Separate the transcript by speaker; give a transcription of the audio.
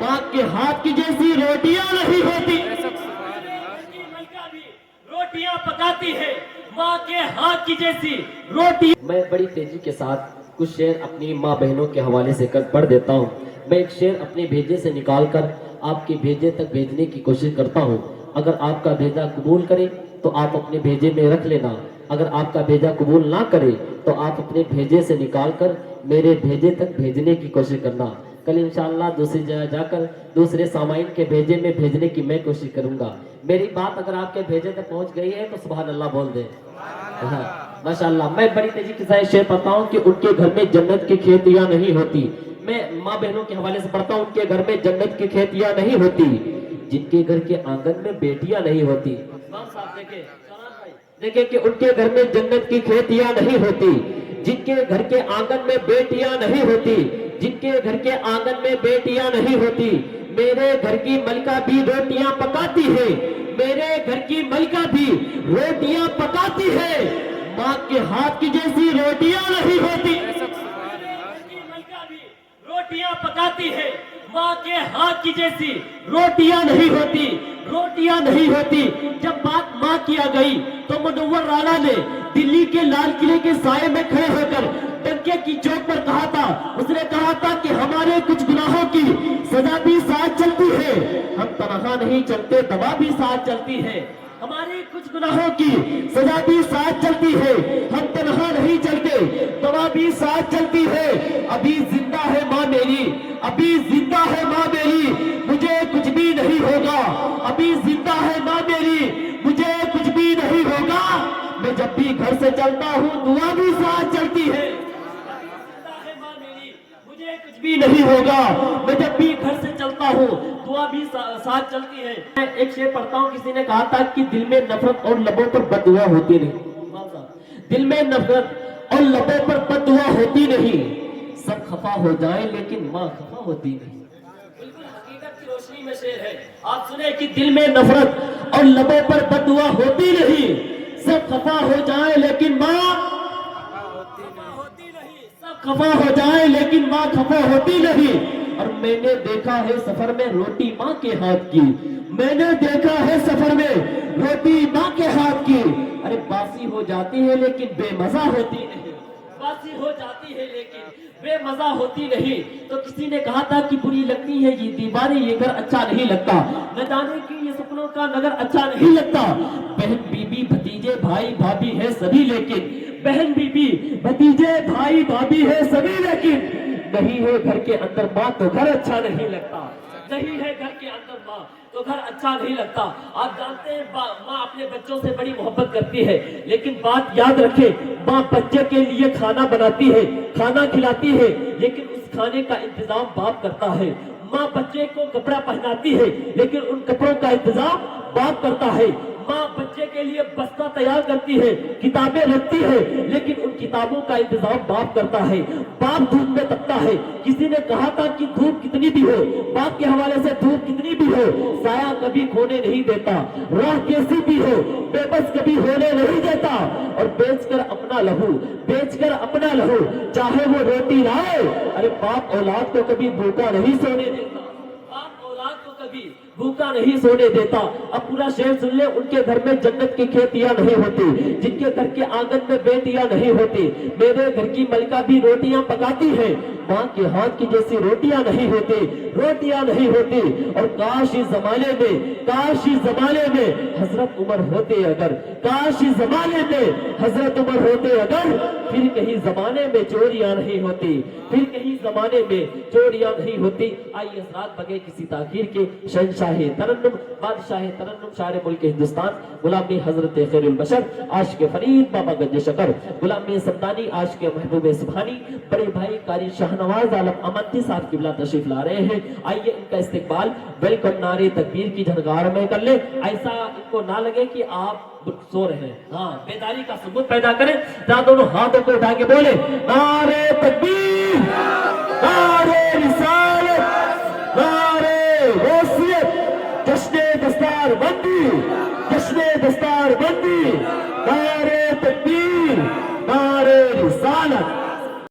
Speaker 1: ماں کے ہاتھ کی جیسی روٹیاں نہیں ہوتی. روٹیاں پکاتی ہے ماں کے ہاتھ کی جیسی روٹی. میں بڑی تیزی کے ساتھ کچھ شعر اپنی ماں بہنوں کے حوالے سے پڑھ دیتا ہوں. میں ایک شعر اپنے بھیجے سے نکال کر آپ کے بھیجے تک بھیجنے کی کوشش کرتا ہوں. اگر آپ کا بھیجا قبول کرے تو آپ اپنے بھیجے میں رکھ لینا. اگر آپ کا بھیجا قبول نہ کرے تو آپ اپنے بھیجے سے نکال کر میرے بھیجے تک بھیجنے کی کوشش کرنا. کل انشاءاللہ دوسری جگہ جا کر دوسرے سامعین کے بھیجے میں بھیجنے کی میں کوشش کروں گا. میری بات اگر آپ کے بھیجے تک پہنچ گئی ہے تو سبحان اللہ بول دیں. ماشاءاللہ. میں بڑی تیزی کے ساتھ شعر پڑھتا ہوں کہ ان کے گھر میں جنت کی کھیتیاں نہیں ہوتی. میں ماں بہنوں کے حوالے سے پڑھتا ہوں ان کے گھر میں جنت کی کھیتیاں نہیں ہوتی. جن کے گھر کے آنگن میں بیٹیاں نہیں ہوتی. دیکھیں کہ ان کے گھر میں جنت کی کھیتیاں نہیں ہوتی. جن کے گھر کے آنگن میں بیٹیاں نہیں ہوتی. جن کے گھر کے آنگن میں بیٹیاں نہیں ہوتی. میرے گھر کی ملکہ بھی روٹیاں پکاتی ہے. میرے گھر کی ملکہ بھی روٹیاں پکاتی ہے. ماں کے ہاتھ کی جیسی روٹیاں نہیں ہوتی. روٹیاں پکاتی ہے ماں کے ہاتھ کی جیسی روٹیاں نہیں ہوتی. روٹیاں نہیں ہوتی. جب بات ماں کی آ گئی تو منور رانا نے دلی کے لال قلعے کے سائے میں کھڑے ہو کر ڈنکے کی چوک پر کہا تھا. اس نے کہا تھا کہ ہمارے کچھ گناہوں کی سزا بھی ساتھ چلتی ہے. ہم تنہا نہیں چلتے دوا بھی ساتھ چلتی ہے. ہماری کچھ گناہوں کی سزا بھی ساتھ چلتی ہے. ہم تنہا نہیں چلتے دوا بھی ساتھ چلتی ہے. ابھی زندہ ہے ماں میری. ابھی زندہ ہے ماں میری. مجھے کچھ بھی نہیں ہوگا. ابھی زندہ ہے ماں میری. مجھے کچھ بھی نہیں ہوگا. میں جب بھی گھر سے چلتا ہوں دعا بھی ساتھ چلتی ہے. مجھے کچھ بھی نہیں ہوگا. میں جب بھی گھر سے چلتا ہوں دعا بھی ساتھ چلتی ہے. میں ایک شعر پڑھتا ہوں. کسی نے کہا تھا کہ دل میں نفرت اور لبوں پر بد دعا ہوتی نہیں. دل میں نفرت اور لبوں پر بد دعا ہوتی نہیں. سب خفا ہو جائیں لیکن ماں خفا ہوتی نہیں. بالکل حقیقت کی روشنی میں شعر ہے. آپ سنیں کہ دل میں نفرت اور لبوں پر بد دعا ہوتی نہیں. سب خفا ہو جائیں لیکن ماں سب خفا ہو جائیں لیکن ماں خفا ہوتی نہیں. اور میں نے دیکھا ہے سفر میں روٹی ماں کے ہاتھ کی. میں نے دیکھا ہے سفر میں روٹی ماں کے ہاتھ کی. ارے باسی ہو جاتی ہے لیکن بے مزہ ہوتی نہیں. باسی ہو جاتی ہے لیکن بے مزہ ہوتی نہیں. تو کسی نے کہا تھا کہ بری لگتی ہے یہ دیواریں یہ گھر اچھا نہیں لگتا. نہ جانے کی یہ سپنوں کا نگر اچھا نہیں لگتا. بہن بیوی بھتیجے بھائی بھابھی ہے سبھی لیکن بہن بیوی بھتیجے بھائی بھابھی ہے سبھی لیکن نہیں ہے گھر کے اندر ماں تو گھر اچھا نہیں لگتا. نہیں ہے گھر کے اندر ماں تو گھر اچھا نہیں لگتا. آپ جانتے ہیں ماں اپنے بچوں سے بڑی محبت کرتی ہے. لیکن بات یاد رکھے ماں بچے کے لیے کھانا بناتی ہے کھانا کھلاتی ہے لیکن اس کھانے کا انتظام باپ کرتا ہے. ماں بچے کو کپڑا پہناتی ہے لیکن ان کپڑوں کا انتظام باپ کرتا ہے. ماں بچے کے لیے بستہ تیار کرتی ہے کتابیں رکھتی ہے لیکن ان کتابوں کا انتظام باپ کرتا ہے. باپ دھوپ میں تپتا ہے. کسی نے کہا تھا کہ دھوپ کتنی بھی ہو باپ کے حوالے سے دھوپ کتنی بھی ہو سایہ کبھی کھونے نہیں دیتا. راہ کیسی بھی ہو بے بس کبھی ہونے نہیں دیتا. اور بیچ کر اپنا لہو بیچ کر اپنا لہو چاہے وہ روٹی لائے. ارے باپ اولاد کو کبھی بھوکا نہیں سونے دیتا. باپ اولاد کو کبھی بھوکا نہیں سونے دیتا. اب پورا شعر سن لے. ان کے گھر میں جنت کی کھیتیاں نہیں ہوتی. جن کے گھر کے آنگن میں بیٹیاں نہیں ہوتی. میرے گھر کی ملکہ بھی روٹیاں پکاتی ہے. ماں کے ہاتھ کی جیسی روٹیاں نہیں ہوتی. روٹیاں نہیں ہوتی. اور کاش اس زمانے میں حضرت عمر ہوتے اگر کاش اس زمانے میں حضرت عمر ہوتے اگر پھر کہیں زمانے میں چوریاں نہیں ہوتی. پھر کہیں زمانے میں چوریاں نہیں ہوتی. آئیے حضرات بغیر کسی تاخیر کے شہنشاہ ترنم بادشاہ ترنم شاعر ملک ہندوستان غلام حضرت خیر البشر عاشق فرید بابا گنج شکر غلام سمدانی عاشق محبوب سبحانی بڑے بھائی قاری شاہنواز عالم امنتی صاحب قبلہ تشریف لا رہے ہیں. آئیے ان کا استقبال ویلکم نعرے تکبیر کی جھنکار میں کر لیں. ایسا ان کو نہ لگے کہ آپ سو رہے ہیں. ہاں بیداری کا ثبوت پیدا کریں. دونوں ہاتھوں کو اٹھا کے بولے نعرے تکبیر نعرے رسالت نعرے غوثیت جشن دستار بندی جشن دستار بندی